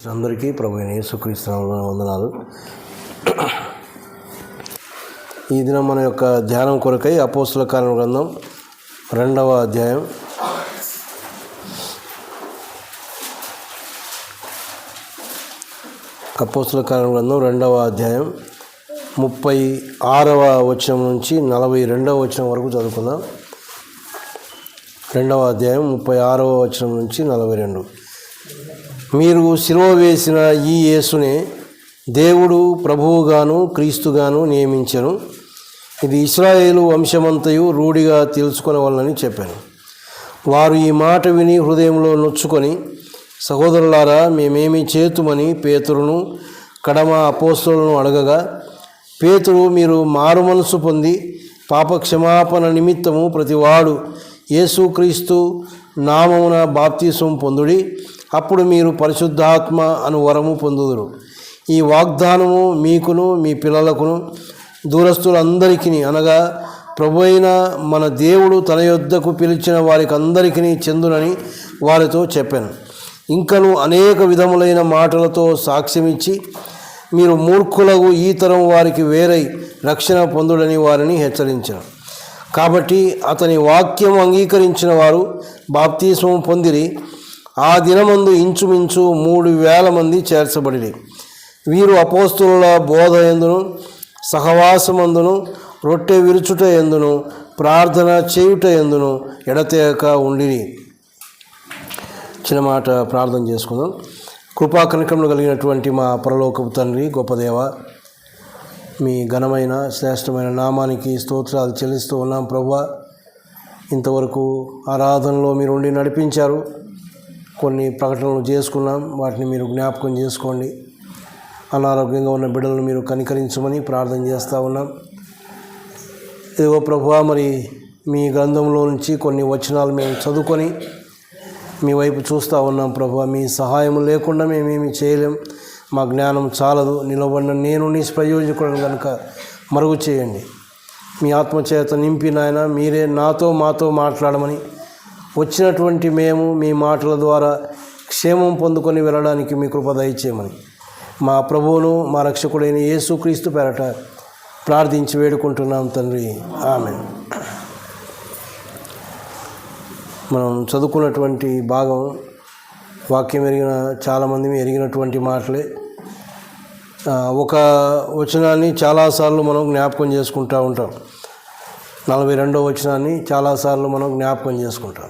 అందరికీ ప్రభువైన యేసుక్రీస్తు నామమున వందనాలు. ఈ దినం మన యొక్క ధ్యానం కొరకై అపోస్తల కార్యముల గ్రంథం 2వ అధ్యాయం అపోస్తల కార్యముల గ్రంథం 2వ అధ్యాయం 36వ వచనం నుంచి 42వ వచనం వరకు చదువుకుందాం. 2వ అధ్యాయం 36వ వచనం నుంచి 42. మీరు సిలువ వేసిన ఈ యేసునే దేవుడు ప్రభువుగాను క్రీస్తుగాను నియమించెను. ఇది ఇశ్రాయేలు వంశమంతయు రూఢిగా తెలుసుకొనవలనని చెప్పాను. వారు ఈ మాట విని హృదయంలో నొచ్చుకొని, సహోదరులారా, మేమేమి చేతుమని పేతురును కడమ అపోస్తలులను అడగగా, పేతురు, మీరు మారు మనసు పొంది పాపక్షమాపణ నిమిత్తము ప్రతివాడు యేసుక్రీస్తు నామమున బాప్తిసం పొందుడి, అప్పుడు మీరు పరిశుద్ధాత్మ అను వరము పొందుదురు. ఈ వాగ్దానము మీకును మీ పిల్లలకును దూరస్తులందరికీ, అనగా ప్రభువైన మన దేవుడు తన యొద్దకు పిలిచిన వారికి అందరికీ చెందునని వారితో చెప్పాను. ఇంకను అనేక విధములైన మాటలతో సాక్ష్యమిచ్చి, మీరు మూర్ఖులకు ఈ తరం వారికి వేరై రక్షణ పొందుడని వారిని హెచ్చరించాను. కాబట్టి అతని వాక్యం అంగీకరించిన వారు బాప్తిస్మం పొందిరి. ఆ దినమందు ఇంచుమించు 3,000 మంది చేర్చబడిరి. వీరు అపోస్తలుల బోధ యందును సహవాసమందును రొట్టె విరుచుట యందును ప్రార్థన చేయుట యందును ఎడతెగక ఉండిరి. చిన్న మాట ప్రార్థన చేసుకుందాం. కృపా కనికరములు కలిగినటువంటి మా పరలోకపు తండ్రి, గొప్ప దేవ, మీ ఘనమైన శ్రేష్టమైన నామానికి స్తోత్రాలు చెల్లిస్తూ ఉన్నాం. ప్రభువా, ఇంతవరకు ఆరాధనలో మీరు ఉండి నడిపించారు. కొన్ని ప్రకటనలు చేసుకున్నాం, వాటిని మీరు జ్ఞాపకం చేసుకోండి. అనారోగ్యంగా ఉన్న బిడ్డలను మీరు కనికరించమని ప్రార్థన చేస్తూ ఉన్నాం. ఇదిగో ప్రభువా, మరి మీ గ్రంథంలో నుంచి కొన్ని వచనాలు మేము చదువుకొని మీ వైపు చూస్తూ ఉన్నాం. ప్రభువా, మీ సహాయం లేకుండా మేమేమి చేయలేం. మా జ్ఞానం చాలదు. నిలబడిన నేను నిష్ప్రయోజకులను కనుక మరుగు చేయండి. మీ ఆత్మచేత నింపి నాయన మీరే మాతో మాట్లాడమని, వచ్చినటువంటి మేము మీ మాటల ద్వారా క్షేమం పొందుకొని వెళ్ళడానికి మీ కృప దయచేయమని మా ప్రభువును మా రక్షకుడైన యేసుక్రీస్తు పేరట ప్రార్థించి వేడుకుంటున్నాం తండ్రి, ఆమేన్. మనం చదువుకున్నటువంటి భాగం వాక్యం చాలామంది ఎరిగినటువంటి మాటలే. ఒక వచనాన్ని చాలాసార్లు మనం జ్ఞాపకం చేసుకుంటూ ఉంటాం. 42వ వచనాన్ని చాలాసార్లు మనం జ్ఞాపకం చేసుకుంటాం.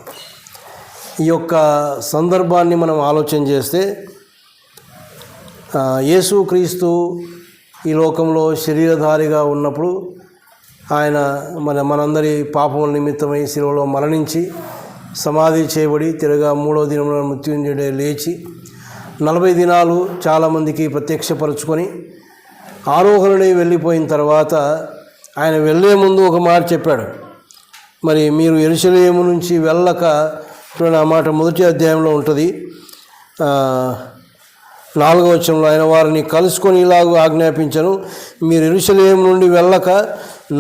ఈ యొక్క సందర్భాన్ని మనం ఆలోచన చేస్తే, యేసుక్రీస్తు ఈ లోకంలో శరీరధారిగా ఉన్నప్పుడు ఆయన మనందరి పాపముల నిమిత్తమై శిలువలో మరణించి సమాధి చేయబడి తిరగా 3వ దినమున మృత్యుంజయుడై లేచి 40 దినాలు చాలామందికి ప్రత్యక్షపరుచుకొని ఆరోహణుడై వెళ్ళిపోయిన తర్వాత ఆయన వెళ్ళే ముందు ఒక మాట చెప్పాడు. మరి మీరు యెరూషలేము నుంచి వెళ్ళక, చూడండి ఆ మాట 1వ అధ్యాయంలో ఉంటుంది. 4వ వచనంలో ఆయన వారిని కలుసుకొని ఇలాగూ ఆజ్ఞాపించను, మీరు యెరూషలేము నుండి వెళ్ళక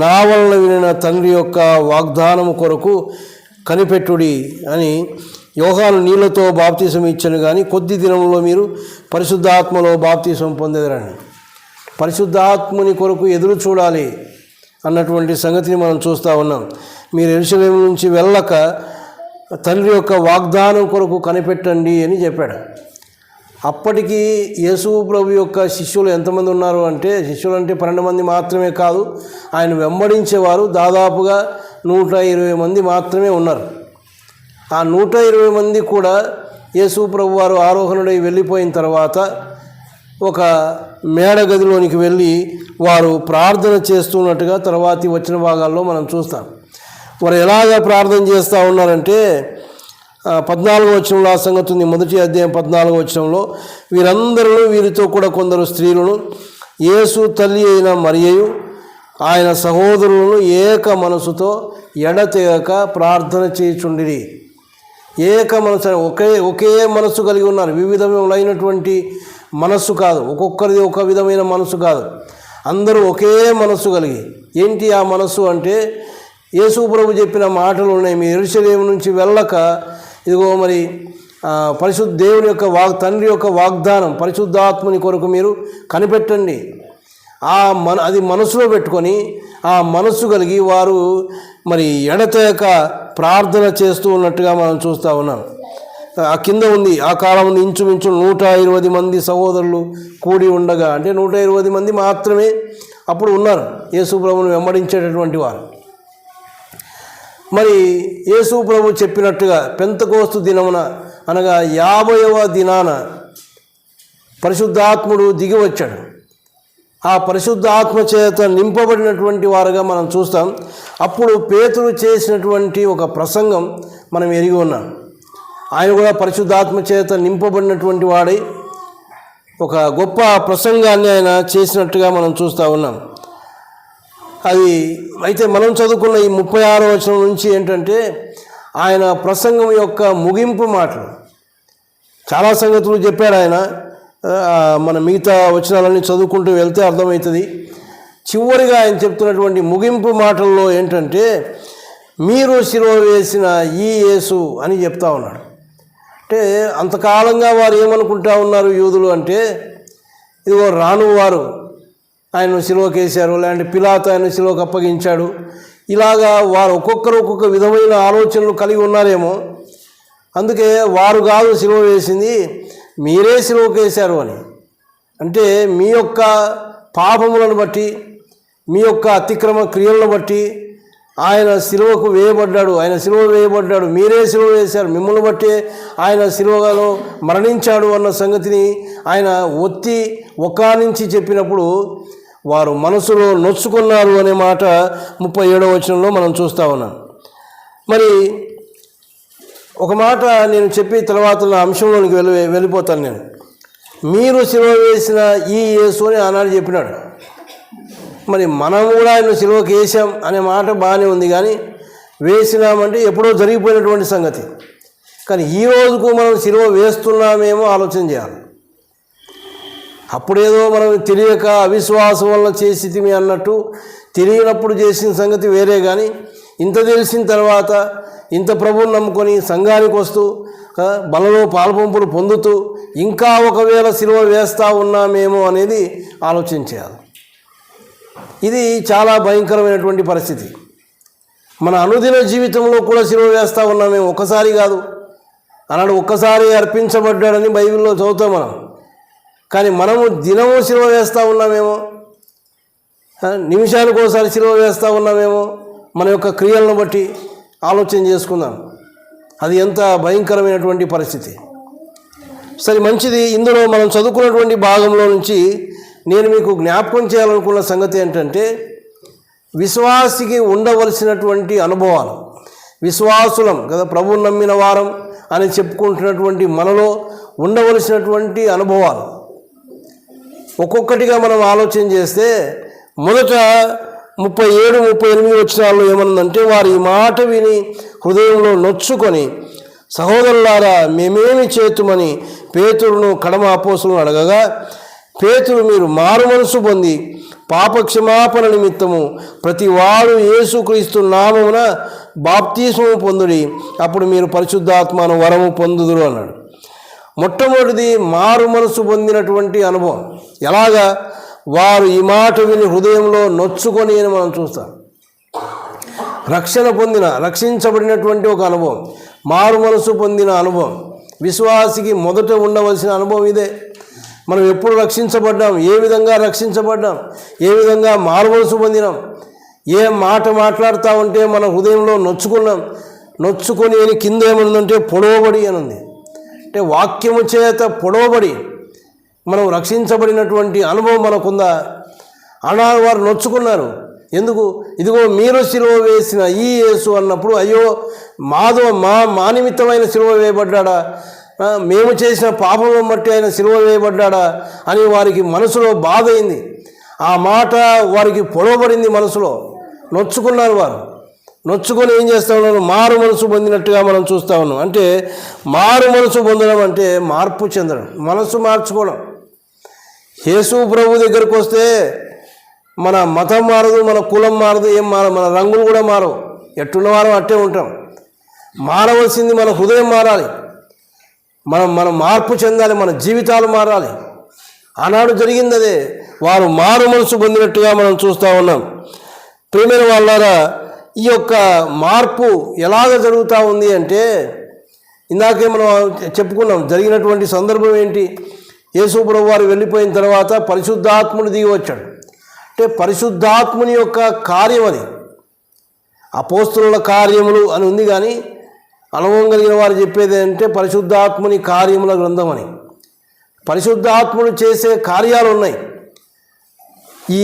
నా వలన వినిన తండ్రి యొక్క వాగ్దానము కొరకు కనిపెట్టుడి అని. యోహాను నీళ్లతో బాప్తిసం ఇచ్చను, కానీ కొద్ది దినంలో మీరు పరిశుద్ధాత్మలో బాప్తిసం పొందెదరని. పరిశుద్ధాత్ముని కొరకు ఎదురు చూడాలి అన్నటువంటి సంగతిని మనం చూస్తూ ఉన్నాం. మీరు యెరూషలేము నుంచి వెళ్ళక తండ్రి యొక్క వాగ్దానం కొరకు కనిపెట్టండి అని చెప్పాడు. అప్పటికి యేసు ప్రభు యొక్క శిష్యులు ఎంతమంది ఉన్నారు అంటే, శిష్యులు అంటే 12 మంది మాత్రమే కాదు, ఆయన వెంబడించేవారు దాదాపుగా 120 మంది మాత్రమే ఉన్నారు. ఆ 120 మంది కూడా యేసు ప్రభు వారు ఆరోహణుడై వెళ్ళిపోయిన తర్వాత ఒక మేడ గదిలోనికి వెళ్ళి వారు ప్రార్థన చేస్తున్నట్టుగా తర్వాతి వచ్చిన భాగాల్లో మనం చూస్తాం. వారు ఎలాగ ప్రార్థన చేస్తూ ఉన్నారంటే, 14వ వచనంలో ఆ సంగతి ఉంది. 1వ అధ్యాయం 14వ వచనంలో, వీరందరూ వీరితో కూడా కొందరు స్త్రీలను యేసు తల్లి అయిన మరియయు ఆయన సహోదరులను ఏక మనసుతో ఎడతెగక ప్రార్థన చేయుచుండిరి. ఏక మనసు, ఒకే మనసు కలిగి ఉన్నారు. వివిధమైనటువంటి మనస్సు కాదు, ఒక్కొక్కరిది ఒక విధమైన మనసు కాదు, అందరూ ఒకే మనస్సు కలిగి. ఏంటి ఆ మనస్సు అంటే, యేసు ప్రభు చెప్పిన మాటలు ఉన్నాయి. మీరు యెరూషలేము నుంచి వెళ్ళక ఇదిగో మరి పరిశుద్ధ దేవుని యొక్క తండ్రి యొక్క వాగ్దానం పరిశుద్ధాత్మని కొరకు మీరు కనిపెట్టండి. అది మనసులో పెట్టుకొని ఆ మనస్సు కలిగి వారు మరి ఎడతెగక ప్రార్థన చేస్తూ ఉన్నట్టుగా మనం చూస్తూ ఉన్నాం. ఆ కింద ఉంది, ఆ కాలం ఉంది ఇంచుమించు 120 మంది సహోదరులు కూడి ఉండగా, అంటే 120 మంది మాత్రమే అప్పుడు ఉన్నారు యేసు ప్రభువును వెంబడించేటటువంటి వారు. మరి యేసు ప్రభు చెప్పినట్టుగా పెంతెకోస్తు దినమున అనగా 50వ దినాన పరిశుద్ధాత్ముడు దిగి వచ్చాడు. ఆ పరిశుద్ధాత్మ చేత నింపబడినటువంటి వారుగా మనం చూస్తాం. అప్పుడు పేతురు చేసినటువంటి ఒక ప్రసంగం మనం ఎరిగి ఉన్నాం. ఆయన కూడా పరిశుద్ధాత్మ చేత నింపబడినటువంటి వాడై ఒక గొప్ప ప్రసంగాన్ని ఆయన చేసినట్టుగా మనం చూస్తూ ఉన్నాం. అది అయితే మనం చదువుకున్న ఈ 36వ వచనం నుంచి ఏంటంటే ఆయన ప్రసంగం యొక్క ముగింపు మాటలు. చాలా సంగతులు చెప్పాడు ఆయన. మన మిగతా వచనాలన్నీ చదువుకుంటూ వెళ్తే అర్థమవుతుంది. చివరిగా ఆయన చెప్తున్నటువంటి ముగింపు మాటల్లో ఏంటంటే మీరు సిలువ వేసిన ఈ యేసు అని చెప్తా ఉన్నాడు. అంటే అంతకాలంగా వారు ఏమనుకుంటా ఉన్నారు యూదులు అంటే, ఇదిగో రాను వారు ఆయనను సిలువకేశారు, లేదంటే పిలాతు ఆయన సిలువకు అప్పగించాడు. ఇలాగా వారు ఒక్కొక్కరు ఒక్కొక్క విధమైన ఆలోచనలు కలిగి ఉన్నారేమో, అందుకే వారు కాదు సిలువ వేసింది, మీరే సిలువకేశారు అని. అంటే మీ యొక్క పాపములను బట్టి, మీ యొక్క అతిక్రమ క్రియలను బట్టి ఆయన సిలువకు వేయబడ్డాడు, ఆయన సిలువ వేయబడ్డాడు, మీరే సిలువ వేశారు, మిమ్మల్ని బట్టే ఆయన సిలువలో మరణించాడు అన్న సంగతిని ఆయన ఒకానించి చెప్పినప్పుడు వారు మనసులో నొచ్చుకున్నారు అనే మాట 37వ వచనంలో మనం చూస్తూ ఉన్నాం. మరి ఒక మాట నేను చెప్పి తర్వాత నా అంశంలోనికి వెళ్ళిపోతాను. నేను మీరు సిలువ వేసిన ఈ యేసు అని ఆనాడు చెప్పినాడు. మరి మనం కూడా ఆయన సిలువకి వేసాం అనే మాట బాగానే ఉంది, కానీ వేసినామంటే ఎప్పుడో జరిగిపోయినటువంటి సంగతి. కానీ ఈ రోజుకు మనం సిలువ వేస్తున్నామేమో ఆలోచన చేయాలి. అప్పుడేదో మనం తెలియక అవిశ్వాసం వల్ల చేసితిమి అన్నట్టు తెలియనప్పుడు చేసిన సంగతి వేరే, కానీ ఇంత తెలిసిన తర్వాత ఇంత ప్రభువుని నమ్ముకొని సంఘానికి వస్తూ బలలో పాల్పంపులు పొందుతూ ఇంకా ఒకవేళ సిలువ వేస్తూ ఉన్నామేమో అనేది ఆలోచించేయాలి. ఇది చాలా భయంకరమైనటువంటి పరిస్థితి. మన అనుదిన జీవితంలో కూడా సిలువ వేస్తూ ఉన్నామేమో, ఒక్కసారి కాదు. అన్నాడు ఒక్కసారి అర్పించబడ్డాడని బైబిల్లో చదువుతాం మనం, కానీ మనము దినము సిలువ వేస్తూ ఉన్నామేమో, నిమిషానికి ఒకసారి సిలువ వేస్తూ ఉన్నామేమో. మన యొక్క క్రియలను బట్టి ఆలోచన చేసుకుందాం. అది ఎంత భయంకరమైనటువంటి పరిస్థితి. సరే, మంచిది. ఇందులో మనం చదువుకున్నటువంటి భాగంలో నుంచి నేను మీకు జ్ఞాపకం చేయాలనుకున్న సంగతి ఏంటంటే, విశ్వాసికి ఉండవలసినటువంటి అనుభవాలు. విశ్వాసులం కదా, ప్రభువుని నమ్మిన వారం అని చెప్పుకుంటున్నటువంటి మనలో ఉండవలసినటువంటి అనుభవాలు ఒక్కొక్కటిగా మనం ఆలోచన చేస్తే, మొదట 37-38 వచనాల్లో ఏమన్నదంటే, వారు ఈ మాట విని హృదయంలో నొచ్చుకొని, సహోదరులారా మేమేమి చేతుమని పేతురును కడమ అపోస్తులను అడగగా, పేతురు మీరు మారు మనసు పొంది పాపక్షమాపణ నిమిత్తము ప్రతి వాడు యేసుక్రీస్తు నామమున బాప్తిస్మము పొందుడి, అప్పుడు మీరు పరిశుద్ధాత్మను వరము పొందుదురు అన్నాడు. మొట్టమొదటిది మారు మనసు పొందినటువంటి అనుభవం. ఎలాగా? వారు ఈ మాట విని హృదయంలో నొచ్చుకొని అని మనం చూస్తాం. రక్షించబడినటువంటి ఒక అనుభవం, మారు మనసు పొందిన అనుభవం. విశ్వాసికి మొదట ఉండవలసిన అనుభవం ఇదే. మనం ఎప్పుడు రక్షించబడ్డాం, ఏ విధంగా రక్షించబడ్డాం, ఏ విధంగా మారు మనసు పొందినాం, ఏ మాట మాట్లాడుతూ ఉంటే మన హృదయంలో నొచ్చుకొని అని కింద ఏమనుందంటే పొడవబడి అని ఉంది. అంటే వాక్యము చేత పొడవబడి మనం రక్షించబడినటువంటి అనుభవం మనకుందా? అన్నారు వారు నొచ్చుకున్నారు. ఎందుకు? ఇదిగో మీరు సిలువ వేసిన ఈ యేసు అన్నప్పుడు, అయ్యో మా నిమిత్తమైన సిలువ వేయబడ్డా, మేము చేసిన పాపం బట్టి ఆయన సిలువ వేయబడ్డా అని వారికి మనసులో బాధ అయింది. ఆ మాట వారికి పొడవబడింది, మనసులో నొచ్చుకున్నారు. వారు నొచ్చుకొని ఏం చేస్తూ ఉన్నారు? మారు మనసు పొందినట్టుగా మనం చూస్తూ ఉన్నాం. అంటే మారు మనసు పొందడం అంటే మార్పు చెందడం, మనసు మార్చుకోవడం. యేసు ప్రభు దగ్గరికి వస్తే మన మతం మారదు, మన కులం మారదు, ఏం మారదు, మన రంగులు కూడా మారవు. ఎట్టున్నవారం అట్టే ఉంటాం. మారవలసింది మన హృదయం మారాలి. మనం మార్పు చెందాలి, మన జీవితాలు మారాలి. ఆనాడు జరిగింది అదే. వారు మారు మనసు పొందినట్టుగా మనం చూస్తూ ఉన్నాం. ప్రియమైన వాళ్ళారా, ఈ యొక్క మార్పు ఎలాగ జరుగుతూ ఉంది అంటే, ఇందాకే మనం చెప్పుకున్నాం జరిగినటువంటి సందర్భం ఏంటి. యేసు ప్రభువు వారు వెళ్ళిపోయిన తర్వాత పరిశుద్ధాత్ముడు దిగి వచ్చాడు. అంటే పరిశుద్ధాత్ముని యొక్క కార్యం అది. అపోస్తలుల కార్యములు అని ఉంది, కానీ అనుభవం కలిగిన వారు చెప్పేది అంటే పరిశుద్ధాత్ముని కార్యముల గ్రంథం అని. పరిశుద్ధాత్ముడు చేసే కార్యాలు ఉన్నాయి. ఈ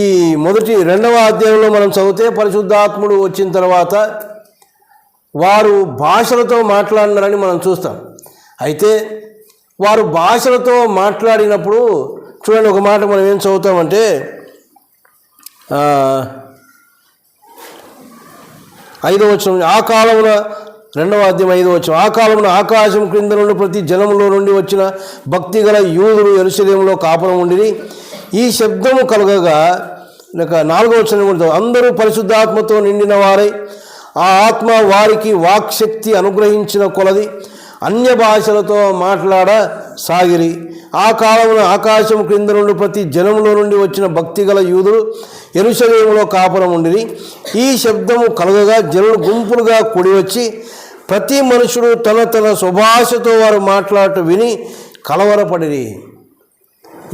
రెండవ అధ్యాయంలో మనం చదివితే పరిశుద్ధాత్ముడు వచ్చిన తర్వాత వారు భాషలతో మాట్లాడినారని మనం చూస్తాం. అయితే వారు భాషలతో మాట్లాడినప్పుడు చూడండి, ఒక మాట మనం ఏం చదువుతామంటే 5వ వచనం, ఆ కాలమున 2వ అధ్యాయం 5వ వచనం, ఆ కాలమున ఆకాశం క్రింద నుండి ప్రతి జనములో నుండి వచ్చిన భక్తి గల యూదులు యెరూషలేములో కాపురం ఉండిరి. ఈ శబ్దము కలగగా 4వ వచనం కూడా, అందరూ పరిశుద్ధాత్మతో నిండిన వారై ఆ ఆత్మ వారికి వాక్శక్తి అనుగ్రహించిన కొలది అన్య భాషలతో మాట్లాడసాగిరి. ఆ కాలమున ఆకాశం క్రింద నుండి ప్రతి జనములో నుండి వచ్చిన భక్తి గల యూదులు యెరూషలేములో కాపురం ఉండిరి. ఈ శబ్దము కలగగా జనులు గుంపులుగా కూడి వచ్చి ప్రతి మనుషుడు తన తన స్వభాషతో వారు మాట్లాడటం విని కలవరపడిరి.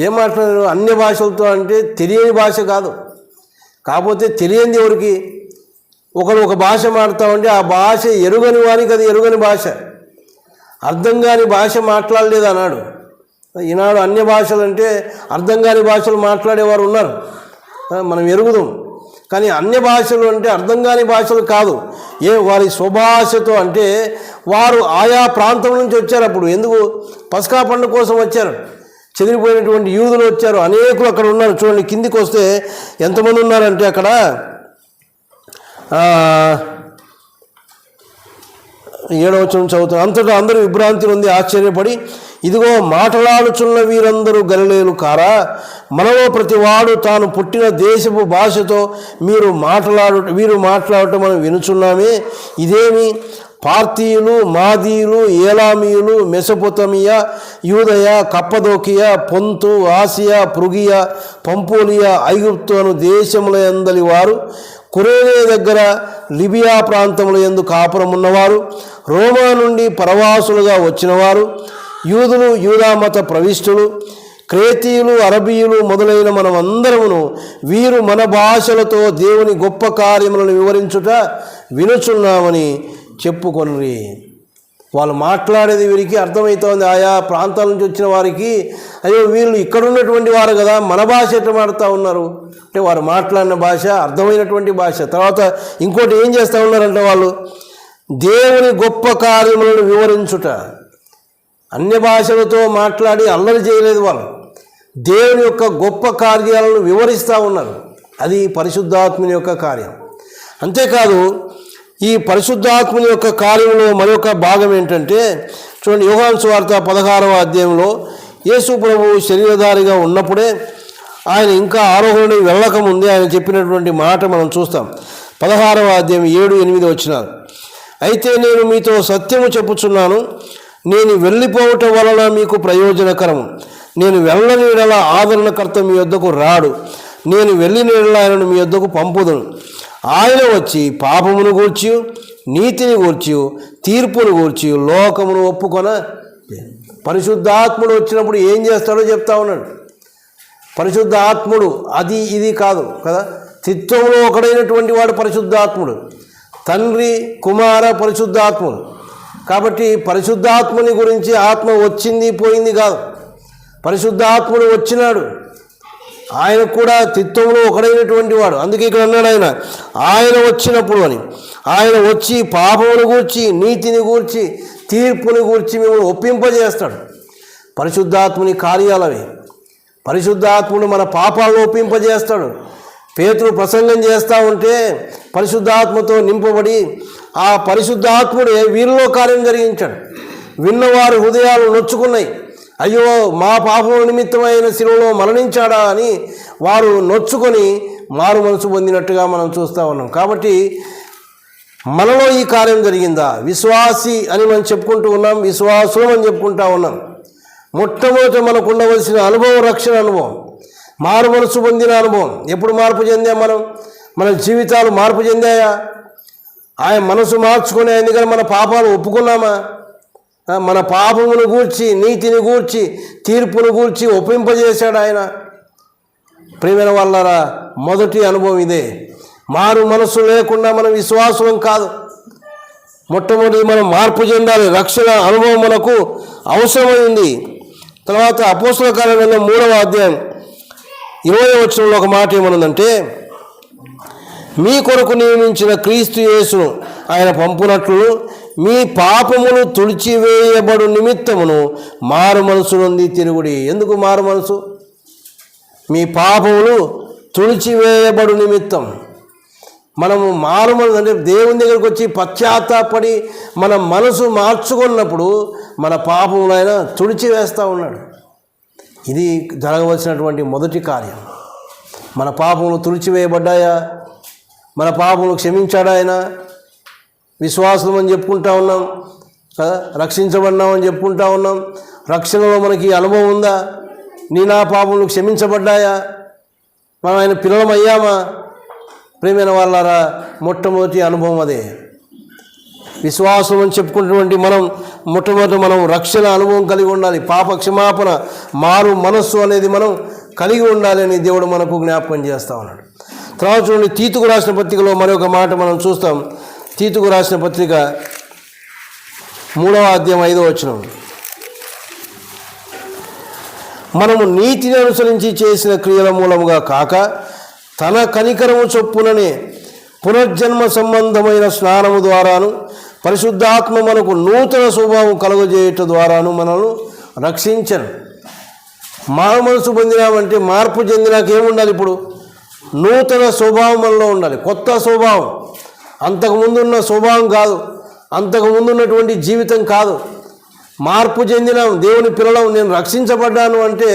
ఏం మాట్లాడారు? అన్య భాషలతో అంటే తెలియని భాష కాదు. కాకపోతే తెలియని ఎవరికి, ఒకరు ఒక భాష మాట్లాడతామంటే ఆ భాష ఎరుగని వారికి అది ఎరుగని భాష, అర్థం కాని భాష మాట్లాడలేదు అన్నాడు. ఈనాడు అన్య భాషలు అంటే అర్థం కాని భాషలు మాట్లాడేవారు ఉన్నారు, మనం ఎరుగుదాం. కానీ అన్య భాషలు అంటే అర్థం కాని భాషలు కాదు. వారి స్వభాషతో అంటే వారు ఆయా ప్రాంతం నుంచి వచ్చారు. అప్పుడు ఎందుకు? పస్కా పండుగ కోసం వచ్చారు. చెదిరిపోయినటువంటి యూదులు వచ్చారు, అనేకులు అక్కడ ఉన్నారు. చూడండి, కిందికి వస్తే ఎంతమంది ఉన్నారంటే అక్కడ 7వ వచనం చదువుతారు. అంతటా అందరూ విభ్రాంతి నుండి ఆశ్చర్యపడి, ఇదిగో మాట్లాడుచున్న వీరందరూ గలిలయులు కారా? మనలో ప్రతివాడు తాను పుట్టిన దేశపు భాషతో వీరు మాట్లాడటం మనం వినుచున్నామే. ఇదేమి? పార్తీయులు, మాదీయులు, ఏలామీయులు, మెసొపొతమియా, యూదయ, కప్పదోకియా, పొంతు, ఆసియా, పృగియా, పంపోలియా, ఐగుప్తు అను దేశముల యందలి వారు, కురేనే దగ్గర లిబియా ప్రాంతముల యందు కాపురం ఉన్నవారు, రోమా నుండి పరవాసులుగా వచ్చినవారు, యూదులు, యూదామత ప్రవిష్టులు, క్రేతీయులు, అరబీయులు మొదలైన మనమందరమును వీరు మన భాషలతో దేవుని గొప్ప కార్యములను వివరించుట వినుచున్నామని చెప్పుకొనిరి. వాళ్ళు మాట్లాడేది వీరికి అర్థమవుతోంది. ఆయా ప్రాంతాల నుంచి వచ్చిన వారికి, అయ్యో వీళ్ళు ఇక్కడ ఉన్నటువంటి వారు కదా, మన భాష ఎట్లా మాడుతూ ఉన్నారు అంటే వారు మాట్లాడిన భాష అర్థమైనటువంటి భాష. తర్వాత ఇంకోటి ఏం చేస్తూ ఉన్నారంటే వాళ్ళు దేవుని గొప్ప కార్యములను వివరించుట. అన్య భాషలతో మాట్లాడి అల్లరి చేయలేదు, వాళ్ళు దేవుని యొక్క గొప్ప కార్యాలను వివరిస్తూ ఉన్నారు. అది పరిశుద్ధాత్మని యొక్క కార్యం. అంతేకాదు, ఈ పరిశుద్ధాత్మని యొక్క కార్యంలో మరొక భాగం ఏంటంటే చూడండి, యోహాను సువార్త 16వ అధ్యాయంలో యేసు ప్రభువు శరీరధారిగా ఉన్నప్పుడే, ఆయన ఇంకా ఆరోహణని వెళ్ళకముందే ఆయన చెప్పినటువంటి మాట మనం చూస్తాం. 16వ అధ్యాయం 7-8 వచనాలు. అయితే నేను మీతో సత్యము చెప్పుచున్నాను, నేను వెళ్ళిపోవటం వలన మీకు ప్రయోజనకరము. నేను వెళ్ళని యెడల ఆదరణకర్త మీ యొద్దకు రాడు. నేను వెళ్ళిన యెడల ఆయనను మీ యొద్దకు పంపుదును. ఆయన వచ్చి పాపమును గూర్చి, నీతిని గూర్చి, తీర్పును గూర్చి లోకమును ఒప్పుకొన. పరిశుద్ధాత్ముడు వచ్చినప్పుడు ఏం చేస్తాడో చెప్తా ఉన్నాడు. పరిశుద్ధాత్ముడు అది ఇది కాదు కదా, త్రిత్వంలో ఒకడైనటువంటి వాడు పరిశుద్ధాత్ముడు. తండ్రి, కుమార, పరిశుద్ధాత్ముడు. కాబట్టి పరిశుద్ధాత్ముని గురించి ఆత్మ వచ్చింది పోయింది కాదు, పరిశుద్ధాత్ముడు వచ్చినాడు. ఆయన కూడా త్రిత్వంలో ఒకడైనటువంటి వాడు. అందుకే ఇక్కడ అన్నాడు ఆయన వచ్చినప్పుడు అని. ఆయన వచ్చి పాపమును గూర్చి, నీతిని గూర్చి, తీర్పుని గూర్చి మిమ్మల్ని ఒప్పింపజేస్తాడు. పరిశుద్ధాత్ముని కార్యాలవి. పరిశుద్ధాత్ముడు మన పాపాలను ఒప్పింపజేస్తాడు. పేతురు ప్రసంగం చేస్తూ ఉంటే పరిశుద్ధాత్మతో నింపబడి ఆ పరిశుద్ధాత్ముడే వీరిలో కార్యం జరిగించాడు. విన్నవారు హృదయాలు నొచ్చుకున్నాయి. అయ్యో, మా పాపం నిమిత్తమైన శిలువలో మరణించాడా అని వారు నొచ్చుకొని మారు మనసు పొందినట్టుగా మనం చూస్తూ ఉన్నాం. కాబట్టి మనలో ఈ కార్యం జరిగిందా? విశ్వాసి అని మనం చెప్పుకుంటూ ఉన్నాం, విశ్వాసులం అని చెప్పుకుంటా ఉన్నాం. మొట్టమొదట మనకు ఉండవలసిన అనుభవం రక్షణ అనుభవం, మారు మనసు పొందిన అనుభవం. ఎప్పుడు మార్పు చెందాం మనం? మన జీవితాలు మార్పు చెందాయా? ఆయన మనసు మార్చుకునే ఎందుకని మన పాపాలు ఒప్పుకున్నామా? మన పాపమును గూర్చి, నీతిని గూర్చి, తీర్పును గూర్చి ఒప్పింపజేశాడు ఆయన. ప్రియమైన వాళ్ళారా, మొదటి అనుభవం ఇదే. మారు మనసు లేకుండా మనం విశ్వాసం కాదు. మొట్టమొదటి మనం మార్పు చెందాలి. రక్షణ అనుభవం మనకు అవసరమైంది. తర్వాత అపోస్తల కార్యాలలో 3వ అధ్యాయం 20వ వచనంలో ఒక మాట ఏమనుందంటే, మీ కొరకు నియమించిన క్రీస్తు యేసును ఆయన పంపునట్లు మీ పాపములు తుడిచివేయబడు నిమిత్తమును మారు మనసు నుండి తిరుగుడి. ఎందుకు మారు మనసు? మీ పాపములు తుడిచివేయబడు నిమిత్తం. మనము మారు మనసు అంటే దేవుని దగ్గరికి వచ్చి పశ్చాత్తాపడి మన మనసు మార్చుకున్నప్పుడు మన పాపములు ఆయన తుడిచివేస్తూ ఉన్నాడు. ఇది జరగవలసినటువంటి మొదటి కార్యం. మన పాపములు తుడిచివేయబడ్డాయా? మన పాపములు క్షమించాడా ఆయన? విశ్వాసం అని చెప్పుకుంటా ఉన్నాం కదా, రక్షించబడినామని చెప్పుకుంటా ఉన్నాం. రక్షణలో మనకి అనుభవం ఉందా? నా పాపములు క్షమించబడ్డాయా? మనం ఆయన పిల్లలమయ్యామా? ప్రియమైన వాళ్ళారా, మొట్టమొదటి అనుభవం అదే. విశ్వాసం అని చెప్పుకున్నటువంటి మొట్టమొదటి మనం రక్షణ అనుభవం కలిగి ఉండాలి. పాప క్షమాపణ, మారు మనస్సు అనేది మనం కలిగి ఉండాలి అని దేవుడు మనకు జ్ఞాపకం చేస్తూ ఉన్నాడు. తర్వాత చూడండి, తీతుకు రాసిన పత్రికలో మరొక మాట మనం చూస్తాం. తీతుకు రాసిన పత్రిక 3వ అధ్యాయం 5వ వచనం, మనము నీతిని అనుసరించి చేసిన క్రియల మూలముగా కాక తన కనికరము చొప్పుననే పునర్జన్మ సంబంధమైన స్నానము ద్వారాను పరిశుద్ధాత్మ మనకు నూతన స్వభావం కలుగజేయటం ద్వారాను మనల్ని రక్షించను. మారు మనసు పొందినామంటే, మార్పు చెందినాక ఏముండాలి? ఇప్పుడు నూతన స్వభావం మనలో ఉండాలి. కొత్త స్వభావం, అంతకుముందున్న స్వభావం కాదు, అంతకుముందున్నటువంటి జీవితం కాదు. మార్పు చెందినాం, దేవుని పిల్లలం, నేను రక్షించబడ్డాను అంటే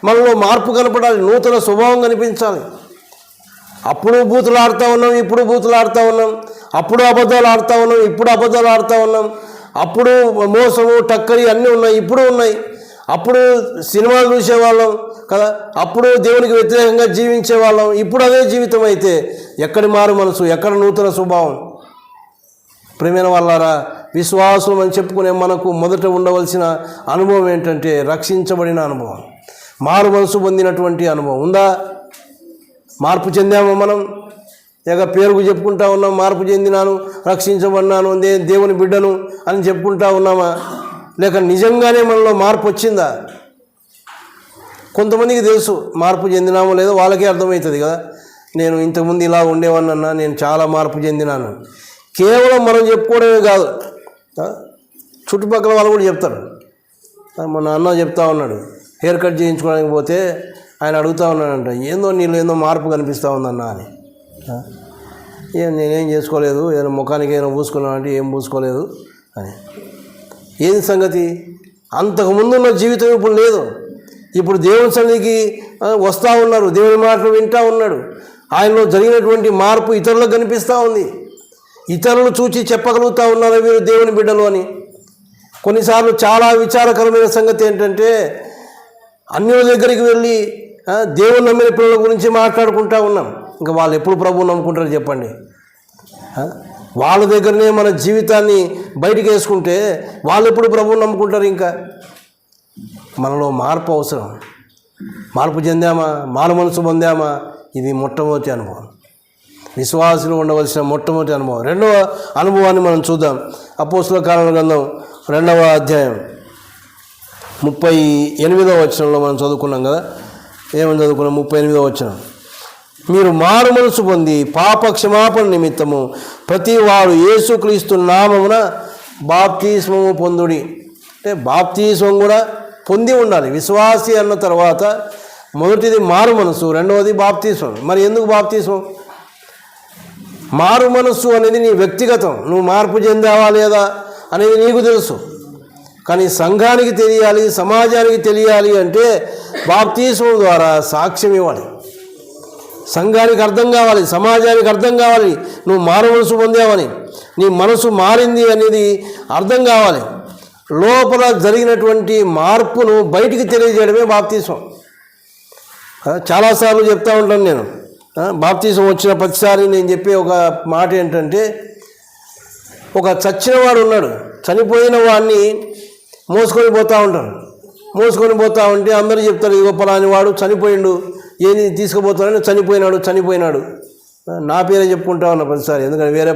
మనలో మార్పు కనపడాలి, నూతన స్వభావం కనిపించాలి. అప్పుడు బూతులు ఆడుతూ ఉన్నాం, ఇప్పుడు బూతులు ఆడుతూ ఉన్నాం. అప్పుడు అబద్ధాలు ఆడుతూ ఉన్నాం, ఇప్పుడు అబద్ధాలు ఆడుతూ ఉన్నాం. అప్పుడు మోసము, టక్కరి అన్నీ ఉన్నాయి, ఇప్పుడు ఉన్నాయి. అప్పుడు సినిమాలు చూసేవాళ్ళం కదా, అప్పుడు దేవునికి వ్యతిరేకంగా జీవించేవాళ్ళం. ఇప్పుడు అదే జీవితం అయితే ఎక్కడి మారు మనసు, ఎక్కడ నూతన స్వభావం? ప్రియమైన వాళ్ళారా, విశ్వాసం అని చెప్పుకునే మనకు మొదట ఉండవలసిన అనుభవం ఏంటంటే రక్షించబడిన అనుభవం, మారు మనసు పొందినటువంటి అనుభవం ఉందా? మార్పు చెందామా? మనం పేరుకు చెప్పుకుంటా ఉన్నాం, మార్పు చెందినాను, రక్షించబడినాను, దేవుని బిడ్డను అని చెప్పుకుంటా ఉన్నామా? లేక నిజంగానే మనలో మార్పు వచ్చిందా? కొంతమందికి తెలుసు మార్పు చెందినామో లేదో, వాళ్ళకే అర్థమవుతుంది కదా. నేను ఇంతకుముందు ఇలా ఉండేవాడినన్నా, నేను చాలా మార్పు చెందినాను. కేవలం మనం చెప్పుకోవడమే కాదు, చుట్టుపక్కల వాళ్ళు కూడా చెప్తారు. మన అన్న చెప్తా ఉన్నాడు, హెయిర్ కట్ చేయించుకోవడానికి పోతే ఆయన అడుగుతూ ఉన్నాడంట, నీళ్ళు ఏందో మార్పు కనిపిస్తూ ఉందన్న అని. నేనేం చేసుకోలేదు, ఏదైనా ముఖానికి ఏదైనా పూసుకున్నానంటే ఏం పూసుకోలేదు అని. ఏది సంగతి? అంతకుముందున్న జీవితం ఇప్పుడు లేదు. ఇప్పుడు దేవుని సన్నిధికి వస్తూ ఉన్నారు, దేవుని మాటలు వింటూ ఉన్నాడు. ఆయనలో జరిగినటువంటి మార్పు ఇతరులకు కనిపిస్తూ ఉంది. ఇతరులు చూచి చెప్పగలుగుతూ ఉన్నారు వీరు దేవుని బిడ్డలు అని. కొన్నిసార్లు చాలా విచారకరమైన సంగతి ఏంటంటే, అన్యుల దగ్గరికి వెళ్ళి దేవుని నమ్మిన పిల్లల గురించి మాట్లాడుకుంటూ ఉన్నాం. ఇంకా వాళ్ళు ఎప్పుడు ప్రభువుని నమ్ముకుంటారు చెప్పండి? వాళ్ళ దగ్గరనే మన జీవితాన్ని బయటికి వేసుకుంటే వాళ్ళు ఎప్పుడు ప్రభువుని నమ్ముకుంటారు? ఇంకా మనలో మార్పు అవసరం. మార్పు చెందామా? మారు మనసు పొందామా? ఇది మొట్టమొదటి అనుభవం, విశ్వాసులు ఉండవలసిన మొట్టమొదటి అనుభవం. రెండవ అనుభవాన్ని మనం చూద్దాం. అపోస్తల కార్యాల గ్రంథం 2వ అధ్యాయం 38వ వచనంలో మనం చదువుకున్నాం కదా. ఏమని చదువుకున్నాం? 38వ వచనం, మీరు మారు మనసు పొంది పాప క్షమాపణ నిమిత్తము ప్రతి వాడు యేసుక్రీస్తు నామమున బాప్తిస్మము పొందుడి. అంటే బాప్తిస్మం కూడా పొంది ఉండాలి. విశ్వాసి అన్న తర్వాత మొదటిది మారు మనసు, రెండవది బాప్తిస్మం. మరి ఎందుకు బాప్తిస్మం? మారు మనస్సు అనేది నీ వ్యక్తిగతం, నువ్వు మార్పు చెందావా లేదా అనేది నీకు తెలుసు. కానీ సంఘానికి తెలియాలి, సమాజానికి తెలియాలి అంటే బాప్తిస్మం ద్వారా సాక్ష్యం ఇవ్వాలి. సంఘానికి అర్థం కావాలి, సమాజానికి అర్థం కావాలి నువ్వు మారు మనసు పొందావని. నీ మనసు మారింది అనేది అర్థం కావాలి. లోపల జరిగినటువంటి మార్పును బయటికి తెలియజేయడమే బాప్తీసం. చాలాసార్లు చెప్తూ ఉంటాను నేను. బాప్తీసం వచ్చిన ప్రతిసారి నేను చెప్పే ఒక మాట ఏంటంటే, ఒక చచ్చినవాడు ఉన్నాడు, చనిపోయిన వాడిని మోసుకొని పోతూ ఉంటారు. మోసుకొని పోతూ ఉంటే అందరూ చెప్తారు, ఇదిగో పలాని వాడు చనిపోయిండు, ఏది తీసుకుపోతాడని చనిపోయినాడు. నా పేరే చెప్పుకుంటా ఉన్నా ప్రతిసారి, ఎందుకంటే వేరే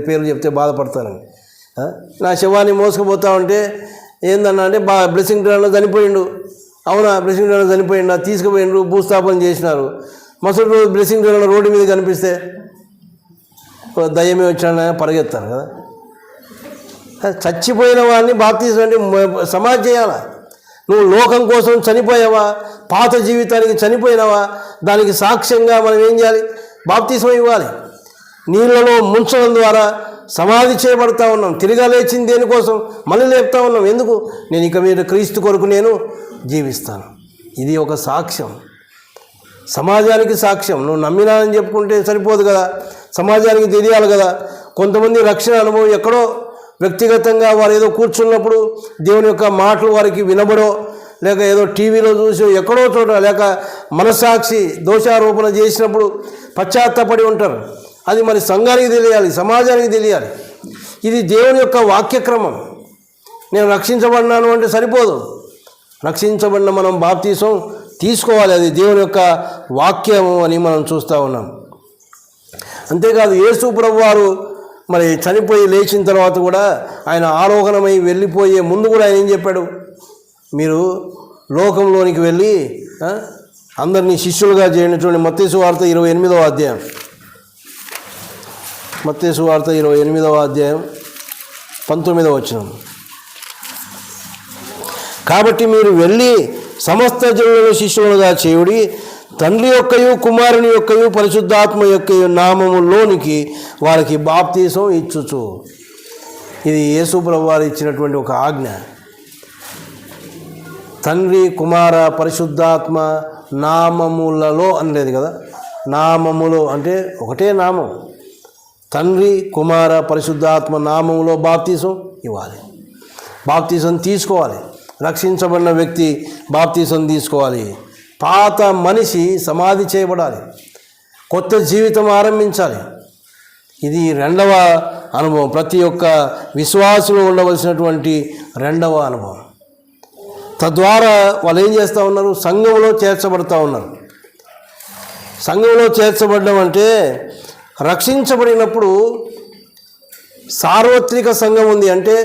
పేర్లు చెప్తే బాధపడతానని. నా శవాన్ని మోసుకుపోతా ఉంటే ఏందన్నా అంటే బ్లెస్సింగ్ ట్రైన్లో చనిపోయిండు. అవునా, బ్లెస్సింగ్ ట్రైన్లో చనిపోయిండు, తీసుకుపోయిండు, భూస్థాపన చేసినారు. మసలు రోజు బ్లెస్సింగ్ ట్రైన్లో రోడ్డు మీద కనిపిస్తే దయ్యమే వచ్చాడని పరిగెత్తారు కదా. చచ్చిపోయిన వాడిని బాప్తీసం అంటే సమాధి చేయాలా. నువ్వు లోకం కోసం చనిపోయావా, పాత జీవితానికి చనిపోయినావా, దానికి సాక్ష్యంగా మనం ఏం చేయాలి? బాప్తీసం ఇవ్వాలి. నీళ్ళలో ముంచడం ద్వారా సమాధి చేయబడతా ఉన్నాం. తిరిగా లేచింది దేనికోసం? మళ్ళీ లేపుతా ఉన్నాం. ఎందుకు? నేను ఇక మీద క్రీస్తు కొరకు నేను జీవిస్తాను. ఇది ఒక సాక్ష్యం, సమాజానికి సాక్ష్యం. నువ్వు నమ్మినానని చెప్పుకుంటే సరిపోదు కదా, సమాజానికి తెలియాలి కదా. కొంతమంది రక్షణ అనుభవం ఎక్కడో వ్యక్తిగతంగా వారు ఏదో కూర్చున్నప్పుడు దేవుని యొక్క మాటలు వారికి వినబడో, లేక ఏదో టీవీలో చూసి ఎక్కడో చోట, లేక మనసాక్షి దోషారోపణ చేసినప్పుడు పశ్చాత్తాపడి ఉంటారు. అది మరి సంఘానికి తెలియాలి, సమాజానికి తెలియాలి. ఇది దేవుని యొక్క వాక్యక్రమం. నేను రక్షించబడినాను అంటే సరిపోదు. రక్షించబడిన మనం బాప్తీసం తీసుకోవాలి. అది దేవుని యొక్క వాక్యము అని మనం చూస్తూ ఉన్నాం. అంతేకాదు, యేసు ప్రభువు వారు మరి చనిపోయి లేచిన తర్వాత కూడా ఆయన ఆరోహణమై వెళ్ళిపోయే ముందు కూడా ఆయన ఏం చెప్పాడు? మీరు లోకంలోనికి వెళ్ళి అందరినీ శిష్యులుగా చేయనటువంటి మత్తయి సువార్త 28వ అధ్యాయం. మత్తయి సువార్త 28వ అధ్యాయం 19వ వచనం. కాబట్టి మీరు వెళ్ళి సమస్త జనులను శిష్యులుగా చేయుడి, తండ్రి యొక్కయు కుమారుని యొక్కయు పరిశుద్ధాత్మ యొక్కయు నామములోనికి వారికి బాప్తీసం ఇచ్చుచు. ఇది యేసు ప్రభువు వారు ఇచ్చినటువంటి ఒక ఆజ్ఞ. తండ్రి కుమార పరిశుద్ధాత్మ నామములలో అనలేదు కదా. నామములో అంటే ఒకటే నామం. తండ్రి కుమార పరిశుద్ధాత్మ నామములో బాప్తీసం ఇవ్వాలి, బాప్తీసం తీసుకోవాలి. రక్షించబడిన వ్యక్తి బాప్తీసం తీసుకోవాలి. పాత మనిషి సమాధి చేయబడాలి, కొత్త జీవితం ఆరంభించాలి. ఇది రెండవ అనుభవం, ప్రతి ఒక్క విశ్వాసులో ఉండవలసినటువంటి రెండవ అనుభవం. తద్వారా వాళ్ళు ఏం చేస్తూ ఉన్నారు? సంఘంలో చేర్చబడుతూ ఉన్నారు. సంఘంలో చేర్చబడడం అంటే రక్షించబడినప్పుడు సార్వత్రిక సంఘం ఉంది. అంటే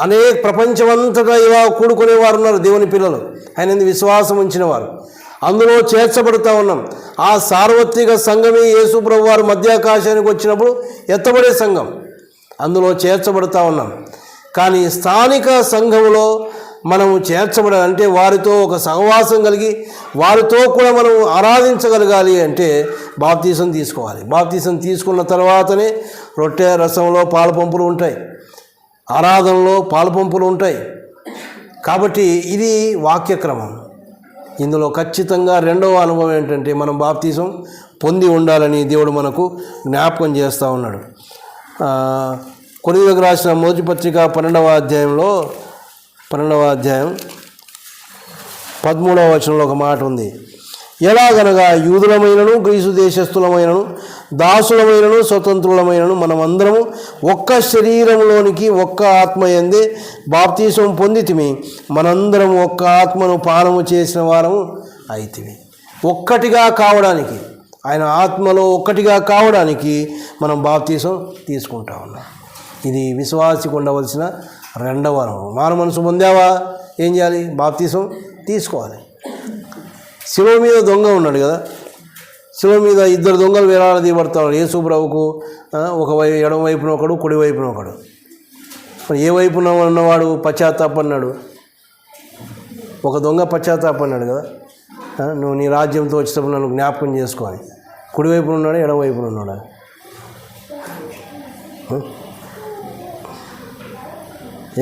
అనేక ప్రపంచమంతటా ఇలా కూడుకునేవారు ఉన్నారు, దేవుని పిల్లలు, ఆయన విశ్వాసం ఉంచిన వారు. అందులో చేర్చబడుతూ ఉన్నాం. ఆ సార్వత్రిక సంఘమే యేసు ప్రభువు వారు మధ్యాకాశానికి వచ్చినప్పుడు ఎత్తబడే సంఘం, అందులో చేర్చబడుతూ ఉన్నాం. కానీ స్థానిక సంఘంలో మనము చేర్చబడాలంటే వారితో ఒక సహవాసం కలిగి వారితో కూడా మనం ఆరాధించగలగాలి అంటే బాప్తీసం తీసుకోవాలి. బాప్తీసం తీసుకున్న తర్వాతనే రొట్టె రసంలో పాల పంపులు ఉంటాయి, ఆరాధనలో పాల పంపులు ఉంటాయి. కాబట్టి ఇది వాక్యక్రమం. ఇందులో ఖచ్చితంగా రెండవ అనుభవం ఏంటంటే మనం బాప్తీసం పొంది ఉండాలని దేవుడు మనకు జ్ఞాపకం చేస్తూ ఉన్నాడు. కొరింథీయులకు రాసిన మొదటి పత్రిక 12వ అధ్యాయంలో 12వ అధ్యాయం 13వ వచనంలో ఒక మాట ఉంది. ఎలాగనగా యూదులమైనను గ్రీసు దేశస్థులమైనను దాసులమైనను స్వతంత్రులమైనను మనమందరము ఒక్క శరీరంలోనికి ఒక్క ఆత్మ యందే బాప్తీసం పొందితిమి, మనందరం ఒక్క ఆత్మను పానము చేసిన వారము అయితిమి. ఒక్కటిగా కావడానికి, ఆయన ఆత్మలో ఒక్కటిగా కావడానికి మనం బాప్తీసం తీసుకుంటా ఉన్నాం. ఇది విశ్వాసికి ఉండవలసిన రెండవ అనుభవం. మారు మనసు పొందావా? ఏం చేయాలి? బాప్తీసం తీసుకోవాలి. శిలువ మీద దొంగ ఉన్నాడు కదా, శిలువ మీద ఇద్దరు దొంగలు వేలాడదీయబడతారు. యేసు ప్రభువుకు ఎడమ వైపున ఒకడు, కుడి వైపున ఒకడు. మరి ఏ వైపున ఉన్నవాడు పశ్చాత్తాపన్నాడు? ఒక దొంగ పశ్చాత్తాపన్నాడు కదా, నువ్వు నీ రాజ్యంతో వచ్చేటప్పుడు నన్ను జ్ఞాపకం చేసుకోవాలి. కుడి వైపున ఉన్నాడా, ఎడమ వైపున ఉన్నాడా?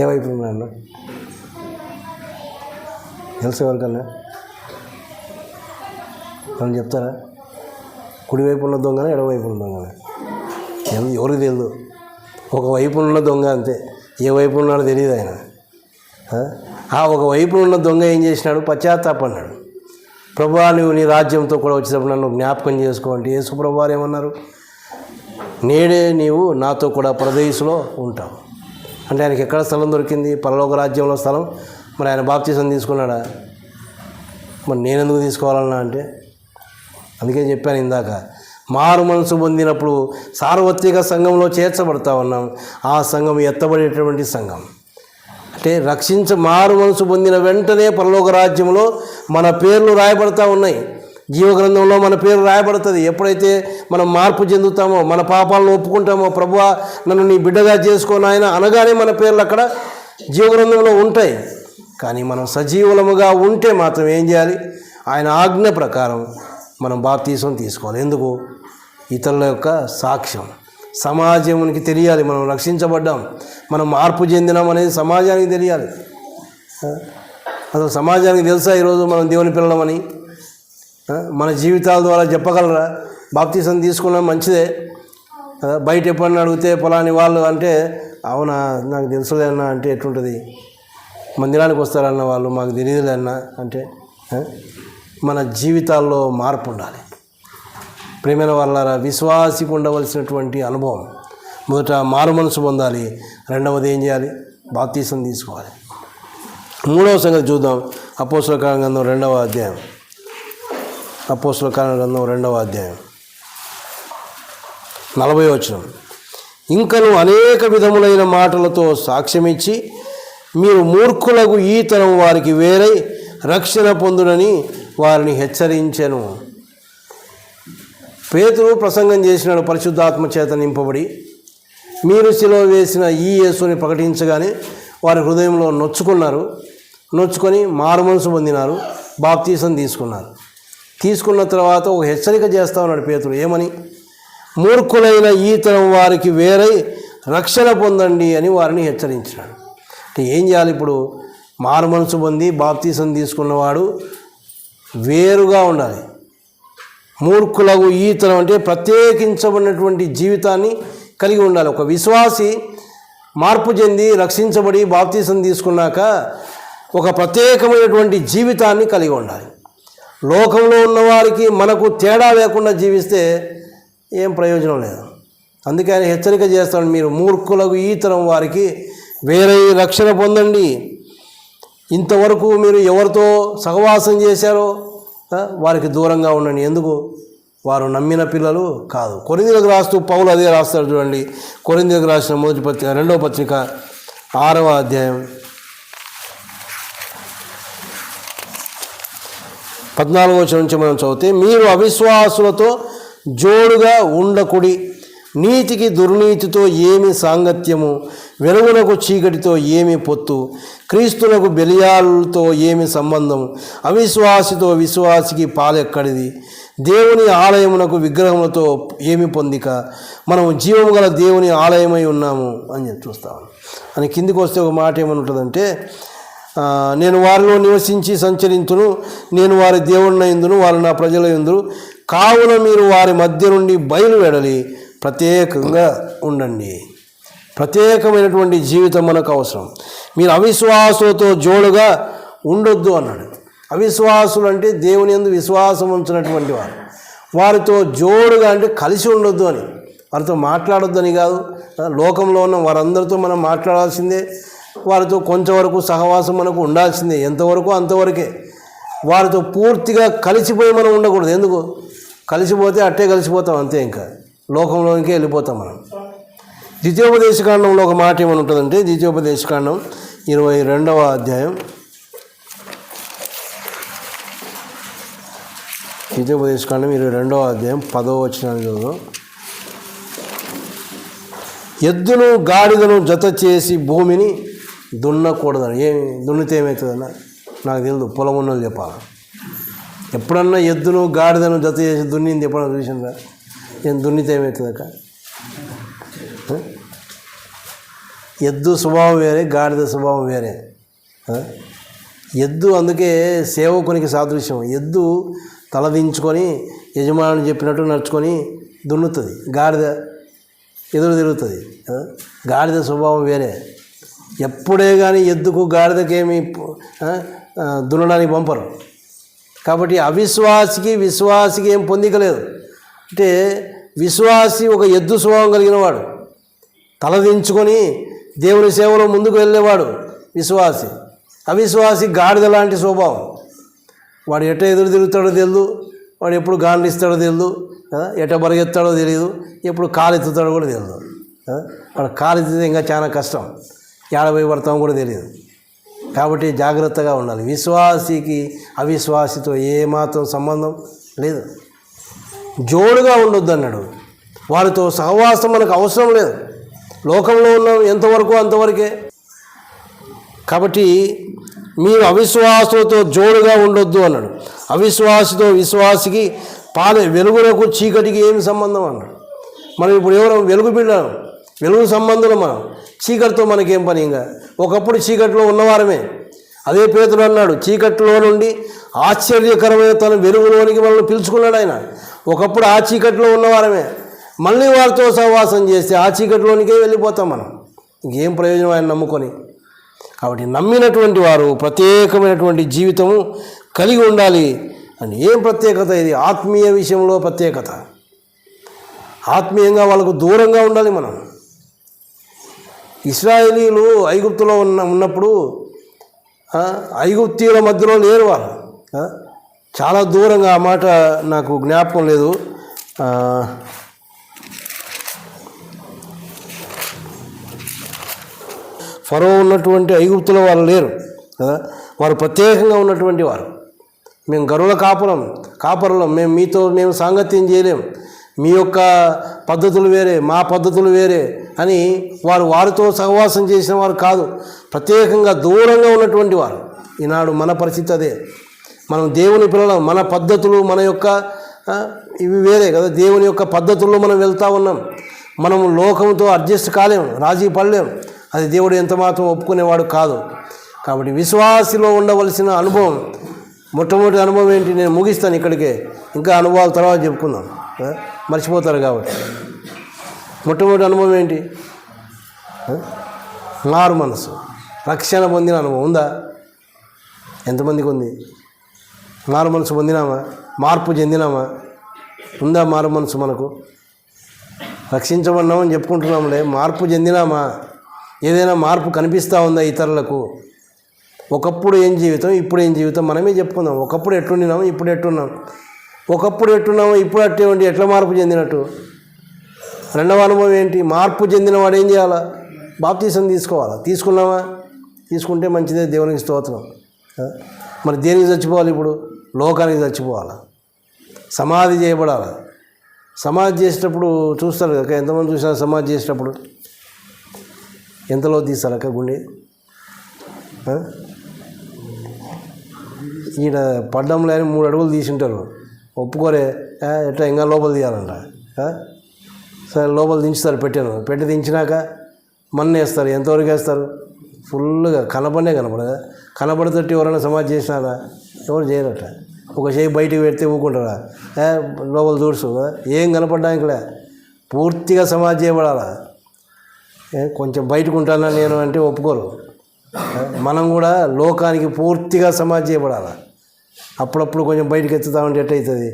ఏ వైపున ఉన్నాడు తెలుసు ఎవరికన్నా? అని చెప్తారా? కుడివైపు ఉన్న దొంగన, ఎడవైపు ఉన్న దొంగన? ఎవరికి తెలియదు. ఒకవైపు ఉన్న దొంగ అంతే, ఏ వైపు ఉన్నాడో తెలియదు ఆయన. ఒకవైపు ఉన్న దొంగ ఏం చేసినాడు? పశ్చాత్తాపడ్డాడు. ప్రభువా, నువ్వు నీ రాజ్యంతో కూడా వచ్చేటప్పుడు నన్ను జ్ఞాపకం చేసుకో అంటే యేసు ప్రభు వారు ఏమన్నారు? నేడే నీవు నాతో కూడా పరదేశంలో ఉంటావు. అంటే ఆయనకి ఎక్కడ స్థలం దొరికింది? పరలోక రాజ్యంలో స్థలం. మరి ఆయన బాప్తిసం తీసుకున్నాడా? మరి నేనెందుకు తీసుకోవాలన్నా అంటే, అందుకే చెప్పాను ఇందాక, మారు మనసు పొందినప్పుడు సార్వత్రిక సంఘంలో చేర్చబడతా ఉన్నాం. ఆ సంఘం ఎత్తబడేటువంటి సంఘం. అంటే మారు మనసు పొందిన వెంటనే పరలోక రాజ్యంలో మన పేర్లు రాయబడతా ఉన్నాయి. జీవగ్రంథంలో మన పేరు రాయబడుతుంది. ఎప్పుడైతే మనం మార్పు చెందుతామో, మన పాపాలను ఒప్పుకుంటామో, ప్రభువా నన్ను నీ బిడ్డగా చేసుకోను ఆయన అనగానే మన పేర్లు అక్కడ జీవగ్రంథంలో ఉంటాయి. కానీ మనం సజీవులముగా ఉంటే మాత్రం ఏం చేయాలి? ఆయన ఆజ్ఞ ప్రకారం మనం బాప్తీసం తీసుకోవాలి. ఎందుకు? ఇతరుల యొక్క సాక్ష్యం సమాజానికి తెలియాలి. మనం రక్షించబడ్డాం, మనం మార్పు చెందినాం అనేది సమాజానికి తెలియాలి. అసలు సమాజానికి తెలుసా ఈరోజు మనం దేవుని పిల్లలమని? మన జీవితాల ద్వారా చెప్పగలరా? బాప్తీసం తీసుకున్నాం మంచిదే, బయట ఎప్పుడన్నా అడిగితే పొలాని వాళ్ళు అంటే అవునా నాకు తెలుసులేనా అంటే ఎట్లుంటుంది? మందిరానికి వస్తారన్న వాళ్ళు మాకు తెలియదులేనా అంటే మన జీవితాల్లో మార్పు ఉండాలి. ప్రేమైన వాళ్ళారా, విశ్వాసికి ఉండవలసినటువంటి అనుభవం మొదట మారు మనసు పొందాలి. రెండవది ఏం చేయాలి? బాప్తీసం తీసుకోవాలి. మూడవ సంగతి చూద్దాం. అపోస్తల గ్రంథం 2వ అధ్యాయం. అపోస్తల గ్రంథం 2వ అధ్యాయం 40వ వచనం. ఇంకను అనేక విధములైన మాటలతో సాక్ష్యమిచ్చి మీరు మూర్ఖులకు ఈ తరం వారికి వేరై రక్షణ పొందునని వారిని హెచ్చరించెను. పేతురు ప్రసంగం చేసినాడు పరిశుద్ధాత్మ చేత నింపబడి. మీరు సిలువ వేసిన ఈ యేసుని ప్రకటించగానే వారి హృదయంలో నొచ్చుకొని మారు మనసు పొందినారు, బాప్తీసం తీసుకున్నారు. తీసుకున్న తర్వాత ఒక హెచ్చరిక చేస్తా ఉన్నాడు పేతురు. ఏమని? మూర్ఖులైన ఈ తరం వారికి వేరై రక్షణ పొందండి అని వారిని హెచ్చరించినాడు. అంటే ఏం చేయాలి? ఇప్పుడు మారు మనసు పొంది బాప్తీసం తీసుకున్నవాడు వేరుగా ఉండాలి. మూర్ఖులకు ఈ తరం అంటే ప్రత్యేకించబడినటువంటి జీవితాన్ని కలిగి ఉండాలి. ఒక విశ్వాసి మార్పు చెంది రక్షించబడి బాప్తీసం తీసుకున్నాక ఒక ప్రత్యేకమైనటువంటి జీవితాన్ని కలిగి ఉండాలి. లోకంలో ఉన్నవారికి మనకు తేడా లేకుండా జీవిస్తే ఏం ప్రయోజనం లేదు. అందుకే ఆయన హెచ్చరిక చేస్తాడు, మీరు మూర్ఖులకు ఈ తరం వారికి వేరే రక్షణ పొందండి. ఇంతవరకు మీరు ఎవరితో సహవాసం చేశారో వారికి దూరంగా ఉండండి. ఎందుకు? వారు నమ్మిన పిల్లలు కాదు. కొరింథీయులకు రాస్తూ పౌలు అదే రాస్తాడు చూడండి. కొరింథీయులకు రాసిన 2వ పత్రిక 6వ అధ్యాయం 14వ వచనం నుంచి మనం చదివితే, మీరు అవిశ్వాసులతో జోడుగా ఉండకుడి, నీతికి దుర్నీతితో ఏమి సాంగత్యము, వెలుగునకు చీకటితో ఏమి పొత్తు, క్రీస్తునకు బెలియాలతో ఏమి సంబంధము, అవిశ్వాసితో విశ్వాసికి పాలెక్కడిది, దేవుని ఆలయమునకు విగ్రహములతో ఏమి పొందిక, మనం జీవము గల దేవుని ఆలయమై ఉన్నాము అని చూస్తాము. అని కిందికి వస్తే ఒక మాట ఏమని ఉంటుందంటే, నేను వారిలో నివసించి సంచరించును, నేను వారి దేవుడినైందును, వారు నా ప్రజలైందురు, కావున మీరు వారి మధ్య నుండి బయలువెడలి ప్రత్యేకంగా ఉండండి. ప్రత్యేకమైనటువంటి జీవితం మనకు అవసరం. మీరు అవిశ్వాసులతో జోడుగా ఉండొద్దు అన్నాడు. అవిశ్వాసులు అంటే దేవుని యందు విశ్వాసం ఉంచినటువంటి వారు. వారితో జోడుగా అంటే కలిసి ఉండొద్దు అని, వారితో మాట్లాడొద్దు అని కాదు. లోకంలో ఉన్న వారందరితో మనం మాట్లాడాల్సిందే, వారితో కొంచెం వరకు సహవాసం మనకు ఉండాల్సిందే, ఎంతవరకు అంతవరకే. వారితో పూర్తిగా కలిసిపోయి మనం ఉండకూడదు. ఎందుకు? కలిసిపోతే అట్టే కలిసిపోతాం అంతే, ఇంకా లోకంలోనికే వెళ్ళిపోతాం మనం. ద్వితీయోపదేశకాండంలో ఒక మాట ఏమని ఉంటుందంటే, ద్వితీయోపదేశకాండం 22వ అధ్యాయం, ద్వితీయోపదేశకాండం 22వ అధ్యాయం 10వ వచనాన్ని చదువు. ఎద్దును గాడిదను జత చేసి భూమిని దున్నకూడదని. ఏమి దున్నితే ఏమవుతుందన్న నాకు తెలియదు, పొలం ఉన్నది చెప్పాలి. ఎప్పుడన్నా ఎద్దును గాడిదను జత చేసి దున్నింది ఎప్పుడన్నా చూసిందా? ఏం దున్నితే ఏమవుతుందక్క? ఎద్దు స్వభావం వేరే, గాడిద స్వభావం వేరే. ఎద్దు అందుకే సేవకునికి సాదృశ్యం. ఎద్దు తలదించుకొని యజమాని చెప్పినట్టు నడుచుకొని దున్నుతుంది. గాడిద ఎదురు తిరుగుతుంది. గాడిద స్వభావం వేరే. ఎప్పుడే కానీ ఎద్దుకు గాడిదకేమి దున్నడానికి పంపరు. కాబట్టి విశ్వాసికి ఏం పొందికలేదు. అంటే విశ్వాసి ఒక ఎద్దు స్వభావం కలిగిన వాడు, తలదించుకొని దేవుని సేవలో ముందుకు వెళ్ళేవాడు విశ్వాసి. అవిశ్వాసి గాడిద లాంటి స్వభావం. వాడు ఎట ఎదురు తిరుగుతాడో తెలియదు, వాడు ఎప్పుడు గాండిస్తాడో తెలియదు, ఎట బరిగెత్తాడో తెలియదు, ఎప్పుడు కాలు ఎత్తుతాడో కూడా తెలియదు. వాడు కాలు ఎత్తితే ఇంకా చాలా కష్టం, ఏడబోయి పడతాం కూడా తెలియదు. కాబట్టి జాగ్రత్తగా ఉండాలి. విశ్వాసికి అవిశ్వాసితో ఏమాత్రం సంబంధం లేదు. జోడుగా ఉండొద్దు అన్నాడు. వారితో సహవాసం మనకు అవసరం లేదు. లోకంలో ఉన్నాం ఎంతవరకు అంతవరకే. కాబట్టి మీరు అవిశ్వాసులతో జోడుగా ఉండొద్దు అన్నాడు. అవిశ్వాసితో విశ్వాసికి వెలుగులకు చీకటికి ఏమి సంబంధం అన్నాడు. మనం ఇప్పుడు ఎవరు వెలుగు బిడ్డలం, వెలుగు సంబంధులు మనం. చీకటితో మనకేం పని? ఇంకా ఒకప్పుడు చీకటిలో ఉన్నవారమే. అదే పేతుడు అన్నాడు, చీకటిలో నుండి ఆశ్చర్యకరమైన తన వెలుగులోనికి మనల్ని పిలుచుకున్నాడు ఆయన. ఒకప్పుడు ఆ చీకటిలో ఉన్నవారమే, మళ్ళీ వారితో సహవాసం చేస్తే ఆ చీకటిలోనికే వెళ్ళిపోతాం మనం. ఇంకేం ప్రయోజనం ఆయన నమ్ముకొని? కాబట్టి నమ్మినటువంటి వారు ప్రత్యేకమైనటువంటి జీవితము కలిగి ఉండాలి అని. ఏం ప్రత్యేకత ఇది? ఆత్మీయ విషయంలో ప్రత్యేకత. ఆత్మీయంగా వాళ్ళకు దూరంగా ఉండాలి మనం. ఇశ్రాయేలీలు ఐగుప్తులో ఉన్నప్పుడు ఐగుప్తీయుల మధ్యలో లేరు వాళ్ళు, చాలా దూరంగా. ఆ మాట నాకు జ్ఞాపకం లేదు. ఫరో ఉన్నటువంటి ఐగుప్తులో వాళ్ళు లేరు కదా, వారు ప్రత్యేకంగా ఉన్నటువంటి వారు. మేము గరుల కాపరులం, మేము సాంగత్యం చేయలేము, మీ యొక్క పద్ధతులు వేరే, మా పద్ధతులు వేరే అని వారితో సహవాసం చేసిన వారు కాదు. ప్రత్యేకంగా దూరంగా ఉన్నటువంటి వారు. ఈనాడు మన పరిస్థితి అదే. మనం దేవుని పిల్లలం, మన పద్ధతులు మన యొక్క ఇవి వేరే కదా. దేవుని యొక్క పద్ధతుల్లో మనం వెళ్తూ ఉన్నాం. మనం లోకంతో అడ్జస్ట్ కాలేము, రాజీ పడలేము. అది దేవుడు ఎంత మాత్రం ఒప్పుకునేవాడు కాదు. కాబట్టి విశ్వాసిలో ఉండవలసిన అనుభవం, మొట్టమొదటి అనుభవం ఏంటి? నేను ముగిస్తాను ఇక్కడికే, ఇంకా అనుభవాల తర్వాత చెప్పుకుందాం, మర్చిపోతారు కాబట్టి. మొట్టమొదటి అనుభవం ఏంటి? మారు మనసు, రక్షణ పొందిన అనుభవం ఉందా? ఎంతమందికి ఉంది? మారు మనసు పొందినామా? మార్పు చెందినామా? ఉందా మారు మనసు మనకు? రక్షించబడినామని చెప్పుకుంటున్నాంలే, మార్పు చెందినామా? ఏదైనా మార్పు కనిపిస్తూ ఉందా ఇతరులకు? ఒకప్పుడు ఏం జీవితం, ఇప్పుడు ఏం జీవితం మనమే చెప్పుకుందాం. ఒకప్పుడు ఎట్లుండినాము, ఇప్పుడు ఎట్టున్నాం. ఒకప్పుడు ఎట్టున్నాము, ఇప్పుడు అట్టే ఉండి ఎట్లా మార్పు చెందినట్టు? రెండవ అనుభవం ఏంటి? మార్పు చెందిన వాడు ఏం చేయాలా? బాప్తీసం తీసుకోవాలా? తీసుకున్నామా? తీసుకుంటే మంచిదే, దేవునికి స్తోత్రం. మరి దేనికి చచ్చిపోవాలి? ఇప్పుడు లోకానికి చచ్చిపోవాలా? సమాధి చేయబడాలా? సమాధి చేసేటప్పుడు చూస్తారు కదా, ఎంతమంది చూసినా సమాధి చేసేటప్పుడు ఎంతలో తీస్తారు అక్క గుండె? ఈడ పడ్డంలో అని 3 అడుగులు తీసింటారు, ఒప్పుకోరే, ఎట్లా ఇంకా లోపల తీయాలంట. సరే లోపల దించుతారు, పెట్టి దించినాక మన్ను వేస్తారు. ఎంతవరకు వేస్తారు? ఫుల్గా కనపడదా? కనపడతట్టు ఎవరైనా సమాధి చేసినారా? ఎవరు చేయరట. ఒక చేయి బయటికి పెడితే ఊకుంటారా? లోపల దూడ్చు, ఏం కనపడడానికిలే, పూర్తిగా సమాధి చేయబడాలా. కొంచెం బయటకు ఉంటానా నేను అంటే ఒప్పుకోరు. మనం కూడా లోకానికి పూర్తిగా సమాధి చేయబడాలి. అప్పుడప్పుడు కొంచెం బయటకు ఎత్తుతామంటే ఎట్టయితుంది?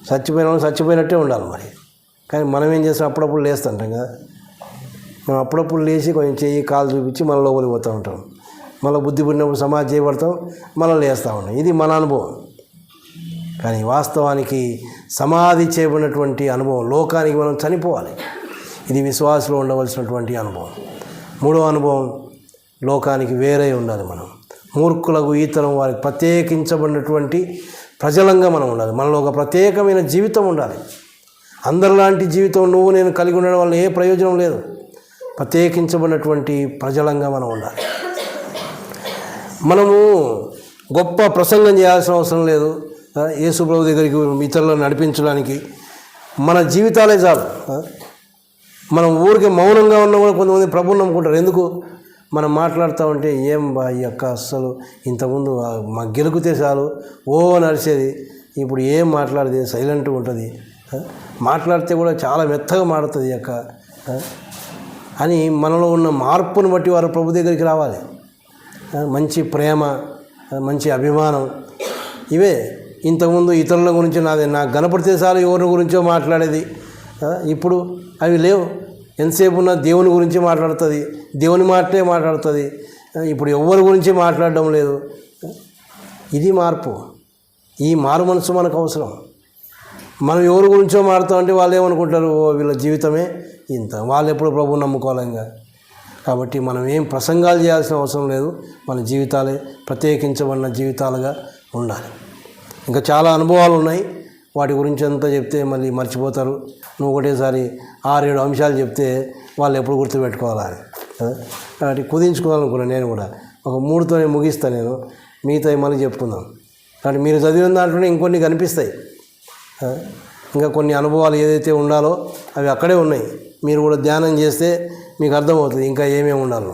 చచ్చిపోయినట్టే ఉండాలి మరి. కానీ మనం ఏం చేస్తాం? అప్పుడప్పుడు లేస్తుంటాం కదా. మనం అప్పుడప్పుడు లేచి కొంచెం చెయ్యి కాలు చూపించి మళ్ళీ లోపలికి పోతూ ఉంటాం. మళ్ళీ బుద్ధి పుట్టినప్పుడు సమాధి చేయబడతాం, మళ్ళీ లేస్తూ ఉంటాం. ఇది మన అనుభవం. కానీ వాస్తవానికి సమాధి చేయబడినటువంటి అనుభవం, లోకానికి మనం చనిపోవాలి. ఇది విశ్వాసంలో ఉండవలసినటువంటి అనుభవం. మూడవ అనుభవం, లోకానికి వేరే ఉండాలి మనం. మూర్ఖులకు ఈతరం వారికి ప్రత్యేకించబడినటువంటి ప్రజలంగా మనం ఉండాలి. మనలో ఒక ప్రత్యేకమైన జీవితం ఉండాలి. అందరిలాంటి జీవితం నువ్వు నేను కలిగి ఉండడం వల్ల ఏ ప్రయోజనం లేదు. ప్రత్యేకించబడినటువంటి ప్రజలంగా మనం ఉండాలి. మనము గొప్ప ప్రసంగం చేయాల్సిన అవసరం లేదు. యేసు ప్రభు దగ్గరికి ఇతరులను నడిపించడానికి మన జీవితాలే చాలు. మనం ఊరికి మౌనంగా ఉన్నా కూడా కొంతమంది ప్రభువుని నమ్ముకుంటారు. ఎందుకు? మనం మాట్లాడుతూ ఉంటే ఏం బా ఈ అక్క అస్సలు ఇంతకుముందు మా గెలుకుతే చాలు ఓ నడిచేది, ఇప్పుడు ఏం మాట్లాడితే సైలెంట్గా ఉంటుంది, మాట్లాడితే కూడా చాలా మెత్తగా మాడుతుంది అక్క, అని మనలో ఉన్న మార్పును బట్టి వారు ప్రభు దగ్గరికి రావాలి. మంచి ప్రేమ, మంచి అభిమానం, ఇవే. ఇంతకుముందు ఇతరుల గురించి నాకు కనపడితే చాలు ఎవరి గురించో మాట్లాడేది, ఇప్పుడు అవి లేవు. ఎంతసేపు ఉన్న దేవుని గురించి మాట్లాడుతుంది, దేవుని మాటలే మాట్లాడుతుంది. ఇప్పుడు ఎవరి గురించి మాట్లాడడం లేదు. ఇది మార్పు. ఈ మారు మనసు మనకు అవసరం. మనం ఎవరి గురించో మాట్లాడుతామంటే వాళ్ళు ఏమనుకుంటారు, వీళ్ళ జీవితమే ఇంత, వాళ్ళు ఎప్పుడు ప్రభువు నమ్ముకోవాలంగా. కాబట్టి మనం ఏం ప్రసంగాలు చేయాల్సిన అవసరం లేదు. మన జీవితాలే ప్రత్యేకించబడిన జీవితాలుగా ఉండాలి. ఇంకా చాలా అనుభవాలు ఉన్నాయి, వాటి గురించి అంతా చెప్తే మళ్ళీ మర్చిపోతారు. నువ్వు ఒకటేసారి 6-7 అంశాలు చెప్తే వాళ్ళు ఎప్పుడు గుర్తుపెట్టుకోవాలని కాబట్టి కుదించుకోవాలనుకున్నాను. నేను కూడా ఒక 3తోనే ముగిస్తాను. నేను మిగతాయి మళ్ళీ చెప్పుకుందాం. కాబట్టి మీరు చదివిన దాంట్లోనే ఇంకొన్ని కనిపిస్తాయి. ఇంకా కొన్ని అనుభవాలు ఏదైతే ఉండాలో అవి అక్కడే ఉన్నాయి. మీరు కూడా ధ్యానం చేస్తే మీకు అర్థమవుతుంది ఇంకా ఏమేమి ఉండాలో.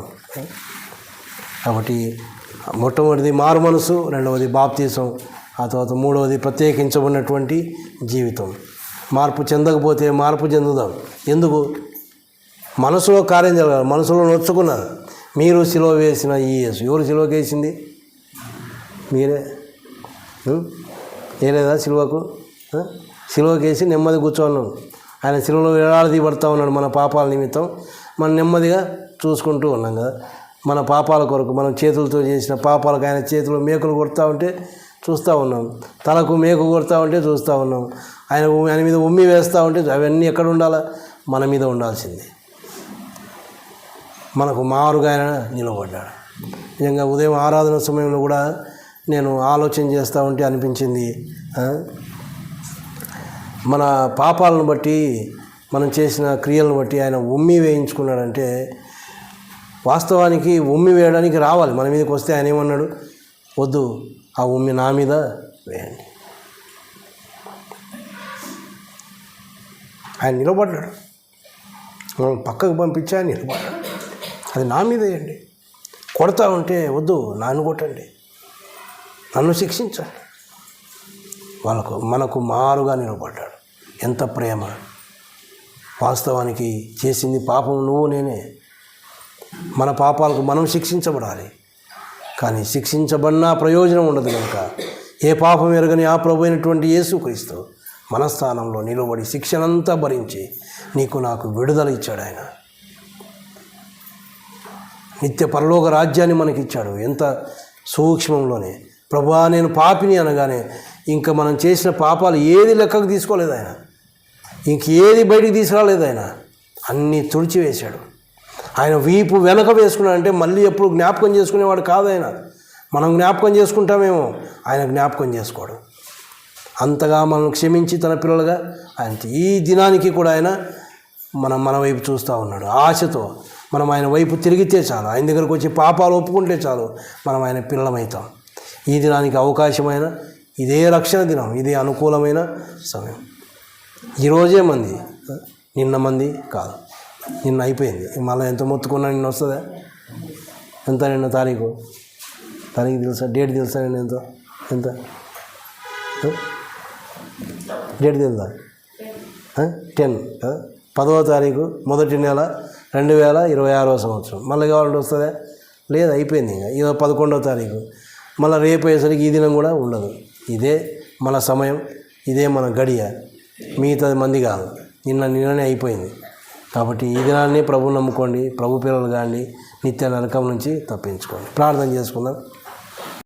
కాబట్టి మొట్టమొదటిది మారు మనసు, రెండవది బాప్తీసం, ఆ తర్వాత మూడవది ప్రత్యేకించబడినటువంటి జీవితం. మార్పు చెందకపోతే మార్పు చెందుదాం. ఎందుకు? మనసులో కార్యం జరగాలి. మనసులో నొచ్చుకున్నారు. మీరు సిలువ వేసిన ఈ యేసు. ఎవరు సిలువకి వేసింది? మీరే. వేయలేదా సిలువకు? సిలువకి వేసి నెమ్మది కూర్చోన్నాం. ఆయన సిలువలో వేలాడదీయబడతా ఉన్నాడు మన పాపాల నిమిత్తం. మనం నెమ్మదిగా చూసుకుంటూ ఉన్నాం కదా. మన పాపాల కొరకు మనం చేతులతో చేసిన పాపాలకు ఆయన చేతిలో మేకులు కొడతా ఉంటే చూస్తూ ఉన్నాం. తలకు మేకు కొడతా ఉంటే చూస్తూ ఉన్నాం. ఆయన మీద ఉమ్మి వేస్తూ ఉంటే అవన్నీ ఎక్కడ ఉండాలా? మన మీద ఉండాల్సింది. మనకు మారుగా ఆయన నిలబడ్డాడు. నిజంగా ఉదయం ఆరాధన సమయంలో కూడా నేను ఆలోచన చేస్తూ ఉంటే అనిపించింది, మన పాపాలను బట్టి, మనం చేసిన క్రియలను బట్టి ఆయన ఉమ్మి వేయించుకున్నాడంటే, వాస్తవానికి ఉమ్మి వేయడానికి రావాలి. మన మీదకి వస్తే ఆయన ఏమన్నాడు? వద్దు, ఆ ఉమ్మి నా మీద వేయండి. ఆయన నిలబడ్డాడు. పక్కకు పంపించి ఆయన నిలబడ్డాడు. అది నా మీద వేయండి. కొడతా ఉంటే వద్దు, నన్ను కొట్టండి, నన్ను శిక్షించండి. మనకు మారుగా నిలబడ్డాడు. ఎంత ప్రేమ! వాస్తవానికి చేసింది పాపం నువ్వు నేనే. మన పాపాలకు మనం శిక్షించబడాలి. కానీ శిక్షించబడినా ప్రయోజనం ఉండదు కనుక ఏ పాపం ఎరగని ఆ ప్రభు అయినటువంటి యేసుక్రీస్తు మన స్థానంలో నిలబడి శిక్షనంతా భరించి నీకు నాకు విడుదల ఇచ్చాడు. ఆయన నిత్య పరలోక రాజ్యాన్ని మనకిచ్చాడు. ఎంత సూక్ష్మంలోనే. ప్రభువా నేను పాపిని అనగానే ఇంకా మనం చేసిన పాపాలు ఏది లెక్కకు తీసుకోలేదు ఆయన. ఇంకేది బయటికి తీసుకురాలేదు ఆయన. అన్నీ తుడిచివేశాడు. ఆయన వీపు వెనక వేసుకున్నాడంటే మళ్ళీ ఎప్పుడు జ్ఞాపకం చేసుకునేవాడు కాదు ఆయన. మనం జ్ఞాపకం చేసుకుంటామేమో, ఆయన జ్ఞాపకం చేసుకోడు. అంతగా మనం క్షమించి తన పిల్లలుగా ఆయన ఈ దినానికి కూడా ఆయన మన వైపు చూస్తూ ఉన్నాడు. ఆశతో మనం ఆయన వైపు తిరిగితే చాలు, ఆయన దగ్గరకు వచ్చి పాపాలు ఒప్పుకుంటే చాలు, మనం ఆయన పిల్లలమవుతాం. ఈ దినానికి అవకాశమైన ఇదే రక్షణ దినం, ఇదే అనుకూలమైన సమయం. ఈరోజే మంది, నిన్న మంది కాదు. నిన్న అయిపోయింది. మళ్ళీ ఎంత మొత్తుకున్నా నిన్న వస్తుందా? ఎంత నిన్న తారీఖు తెలుసా? డేట్ తెలుసా? నిన్న ఎంత డేట్ తెలుసా? 10 10వ తారీఖు, మొదటి నెల, 2026వ సంవత్సరం. మళ్ళీ కావాలంటే వస్తుందా? లేదు, అయిపోయింది. ఇంకా ఇదో 11వ తారీఖు. మళ్ళీ రేపు అయ్యేసరికి ఈ దినం కూడా ఉండదు. ఇదే మన సమయం, ఇదే మన గడియ. మిగతాది మంది కాదు. నిన్ననే అయిపోయింది. కాబట్టి ఈ దినాన్ని ప్రభువు నమ్ముకోండి, ప్రభు పిల్లలు కాండి, నిత్య నరకం నుంచి తప్పించుకోండి. ప్రార్థన చేసుకుందాం.